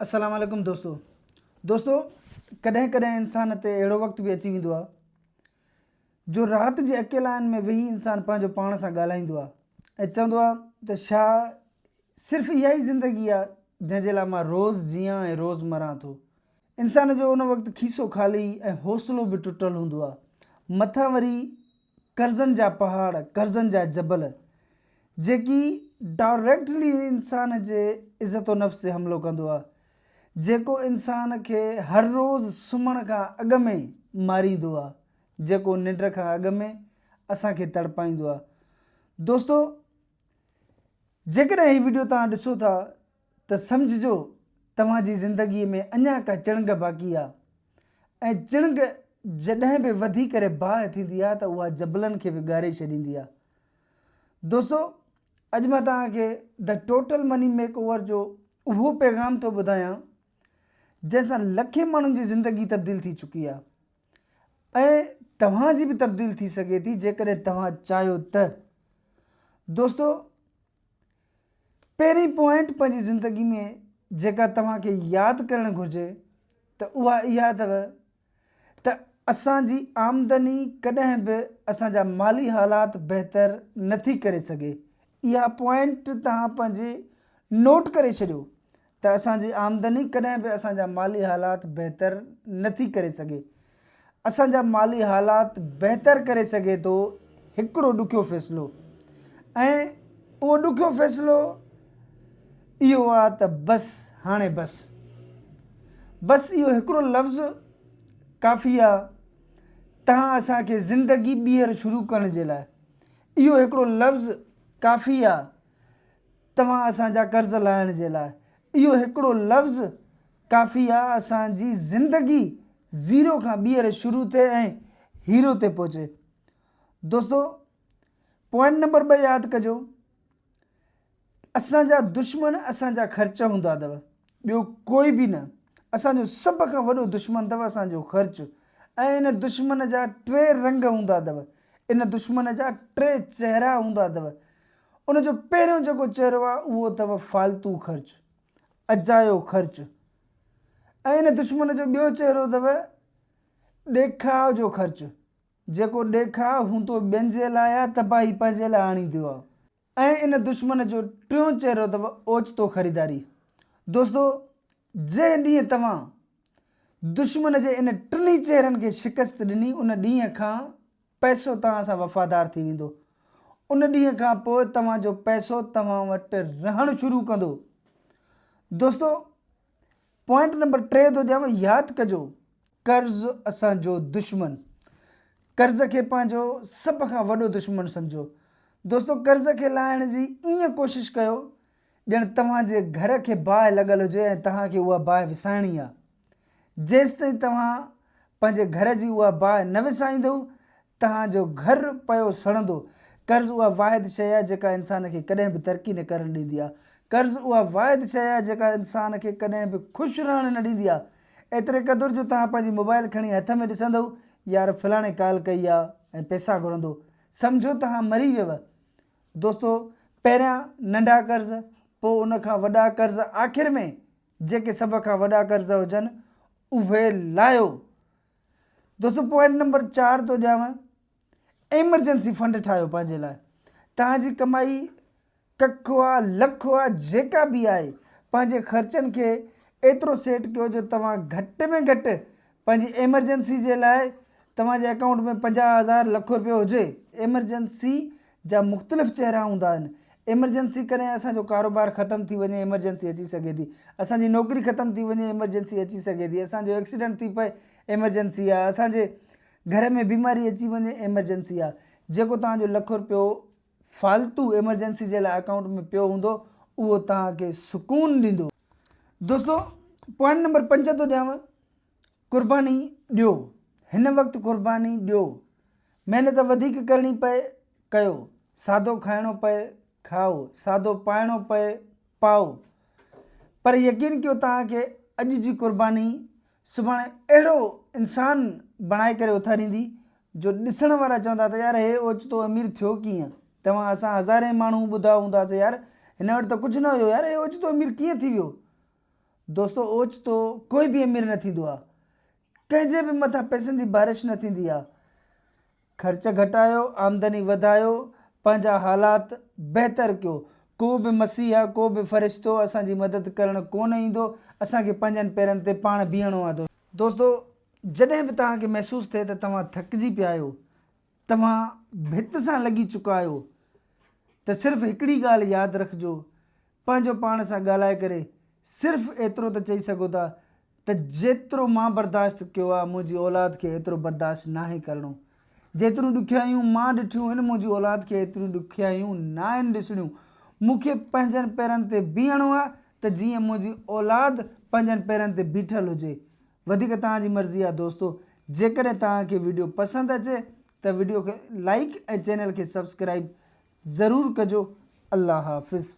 अस्सलाम वालेकुम दोस्तों कॾहिं कॾहिं इंसान ते अहिड़ो वक़्तु बि अची वेंदो आहे जो राति जे अकेलाइनि में वेही इंसान पंहिंजो पाण सां ॻाल्हाईंदो आहे ऐं चवंदो आहे त छा सिर्फ़ु इहा ई ज़िंदगी आहे जंहिंजे लाइ मां रोज़ु जियां ऐं रोज़ु मरां थो। इंसान जो उन वक़्तु खीसो ख़ाली ऐं हौसलो बि टुटल हूंदो आहे। मथां वरी कर्ज़नि जा पहाड़, कर्ज़नि जा जबल जेकी डायरेक्टली इंसान जे इज़त नफ़्स ते हमिलो कंदो आहे, जेको इंसान खे हर रोज़ु सुम्हण खां अॻु में मारींदो आहे, जेको निंड खां अॻु में असांखे तड़पाईंदो आहे। दोस्तो, जेकॾहिं हीअ वीडियो तव्हां ॾिसो था त सम्झिजो तव्हांजी ज़िंदगीअ में अञा का चिणग बाक़ी आहे ऐं चिणग जॾहिं बि वधी करे बाहि थींदी आहे त उहा जबलनि खे बि ॻारे छॾींदी आहे। दोस्तो, अॼु मां तव्हांखे the total money make over जो उहो पैगाम थो ॿुधायां जंहिंसां लखे माण्हुनि जी ज़िंदगी तब्दील थी चुकी आहे ऐं तव्हांजी बि तब्दील थी सघे थी जेकॾहिं तव्हां चाहियो त। दोस्तो, पहिरीं पॉइंट पंहिंजी ज़िंदगी में जेका तव्हांखे यादि करणु घुरिजे त उहा इहा अथव त असांजी आमदनी कॾहिं बि असांजा माली हालात बहितर नथी करे सघे। इहा पॉइंट तव्हां पंहिंजे नोट करे छॾियो त असांजी आमदनी कॾहिं बि असांजा माली हालात बहितर नथी करे सघे। असांजा माली हालात बहितर करे सघे थो हिकिड़ो ॾुखियो फ़ैसिलो, ऐं उहो ॾुखियो फ़ैसिलो इहो आहे त बसि हाणे बसि इहो हिकिड़ो लफ़्ज़ काफ़ी आहे तव्हां असांखे ज़िंदगी ॿीहर शुरू करण जे लाइ। इहो हिकिड़ो लफ़्ज़ काफ़ी आहे तव्हां असांजा कर्ज़ लाहिण जे लाइ। इहो हिकिड़ो लफ़्ज़ काफ़ी आहे असांजी ज़िंदगी ज़ीरो खां ॿीहर शुरू थिए ऐं हीरो ते पहुचे। दोस्तो, पॉइंट नंबर 2 यादि कजो, असांजा दुश्मन असांजा ख़र्च हूंदा अथव, ॿियो कोई बि न। असांजो सभ खां वॾो दुश्मन अथव असांजो ख़र्च, ऐं इन दुश्मन जा 3 रंग हूंदा अथव, इन दुश्मन जा 3 चेहरा हूंदा अथव। उनजो पहिरियों जेको चहिरो आहे उहो अथव फालतू ख़र्च, अजायो ख़र्च, ऐं इन दुश्मन जो ॿियो चहिरो अथव ॾेखाव जो ख़र्च, जेको ॾेखाव हूंदो ॿियनि जे लाइ आहे तबाही पंहिंजे लाइ आणींदो आहे। ऐं इन दुश्मन जो टियों चहिरो अथव ओचितो ख़रीदारी। दोस्तो, जंहिं ॾींहुं तव्हां दुश्मन जे इन 3 चेहरनि खे शिकस्त ॾिनी उन ॾींहं खां पैसो तव्हां सां वफ़ादार थी वेंदो। उन ॾींहं खां पोइ तव्हांजो पैसो तव्हां वटि रहणु शुरू कंदो। दोस्तो, पॉइंट नंबर 3 थो ॾियांव, यादि कजो, कर्ज़ असांजो दुश्मन। कर्ज़ खे पंहिंजो सभ खां वॾो दुश्मन सम्झो। दोस्तो, कर्ज़ खे लाहिण जी ईअं कोशिशि कयो ॼण तव्हांजे घर खे बाहि लॻल हुजे ऐं तव्हांखे उहा बाहि विसाइणी आहे। जेसिताईं तव्हां पंहिंजे घर जी उहा बाहि न विसाईंदव तव्हांजो घरु पियो सड़ंदो। कर्ज़ उहा वाहिद शइ आहे जेका इंसान खे कॾहिं बि तरक़ी न करणु ॾींदी आहे। कर्ज़ उहा वाहिद शइ आहे जेका इंसान खे कॾहिं बि ख़ुशि रहणु न ॾींदी आहे। एतिरे क़दुरु जो तव्हां पंहिंजी मोबाइल खणी हथ में ॾिसंदव यार फलाणे कॉल कई आहे ऐं पैसा घुरंदो, सम्झो तव्हां मरी वियव। दोस्तो, पहिरियां नंढा कर्ज़, पोइ उन खां वॾा कर्ज़, आख़िर में जेके सभ खां वॾा कर्ज़ हुजनि उहे लाहियो। दोस्तो, पॉइंट नंबर 4 थो ॾियांव, एमरजेंसी फंड ठाहियो पंहिंजे लाइ। तव्हांजी कमाई कखो आहे, लखो आहे, जेका बि आहे, पंहिंजे ख़र्चनि खे एतिरो सेट कयो जो तव्हां घटि में घटि पंहिंजी एमरजेंसी जे लाइ तव्हांजे अकाउंट में 50,000 लखो रुपयो हुजे। एमरजेंसी जा मुख़्तलिफ़ चेहरा हूंदा आहिनि। एमरजेंसी कॾहिं असांजो कारोबार ख़तमु थी वञे एमरजेंसी अची सघे थी, असांजी नौकिरी ख़तमु थी वञे एमरजेंसी अची सघे थी, असांजो एक्सीडेंट थी पए एमरजेंसी आहे, असांजे घर में बीमारी अची वञे एमरजेंसी आहे। जेको तव्हांजो लखो रुपयो फालतू एमरजेंसी जे लाइ अकाउंट में पियो हूंदो उहो तव्हांखे सुकून ॾींदो। दोस्तो, पॉइंट नंबर 5 थो ॾियांव, क़ुर्बानी ॾियो। हिन वक़्तु क़ुर्बानी ॾियो। महिनत वधीक करणी पए कयो, सादो खाइणो पए खाओ, सादो पाइणो पए पाओ, पर यकीन कयो तव्हांखे अॼु जी क़ुर्बानी सुभाणे अहिड़ो इंसान बणाए करे उथारींदी जो ॾिसण वारा चवंदा त यार हे ओचितो अमीर थियो कीअं। तव्हां असां हज़ारे माण्हू ॿुधा हूंदासीं यार हिन वटि त कुझु न हुयो, यार हे ओचितो अमीर कीअं थी वियो। दोस्तों ओचितो कोई बि अमीर न थींदो आहे, कंहिंजे बि मथां पैसनि जी बारिश न थींदी आहे। ख़र्च घटायो, आमदनी वधायो, पंहिंजा हालात बहितर कयो। को बि मसीहा, को बि फ़रिश्तो असांजी मदद करणु कोन ईंदो, असांखे पंहिंजनि पेरनि ते पाण बीहणो आहे। दोस्तों जॾहिं बि तव्हांखे महसूसु थिए त तव्हां थकिजी पिया आहियो, तव्हां भित सां लॻी चुका आहियो, त सिर्फ़ु हिकिड़ी ॻाल्हि यादि रखिजो, पंहिंजो पाण सां ॻाल्हाए करे सिर्फ़ु एतिरो त चई सघो था त जेतिरो मां बर्दाश्त कयो आहे, मुंहिंजी औलाद खे एतिरो बर्दाश्त नाहे करिणो। जेतिरियूं ॾुखियाइयूं मां ॾिठियूं आहिनि, मुंहिंजी औलाद खे एतिरियूं ॾुखियाइयूं न आहिनि ॾिसणियूं। मूंखे पंहिंजनि पेरनि ते बीहणो आहे त जीअं मुंहिंजी औलाद पंहिंजनि पेरनि ते बीठल हुजे। वधीक तव्हांजी मर्ज़ी आहे दोस्तों। जेकॾहिं तव्हांखे वीडियो पसंदि अचे त वीडियो खे लाइक ऐं चैनल खे सब्सक्राइब ज़रूरु कजो। अल्लाह हाफ़िज़।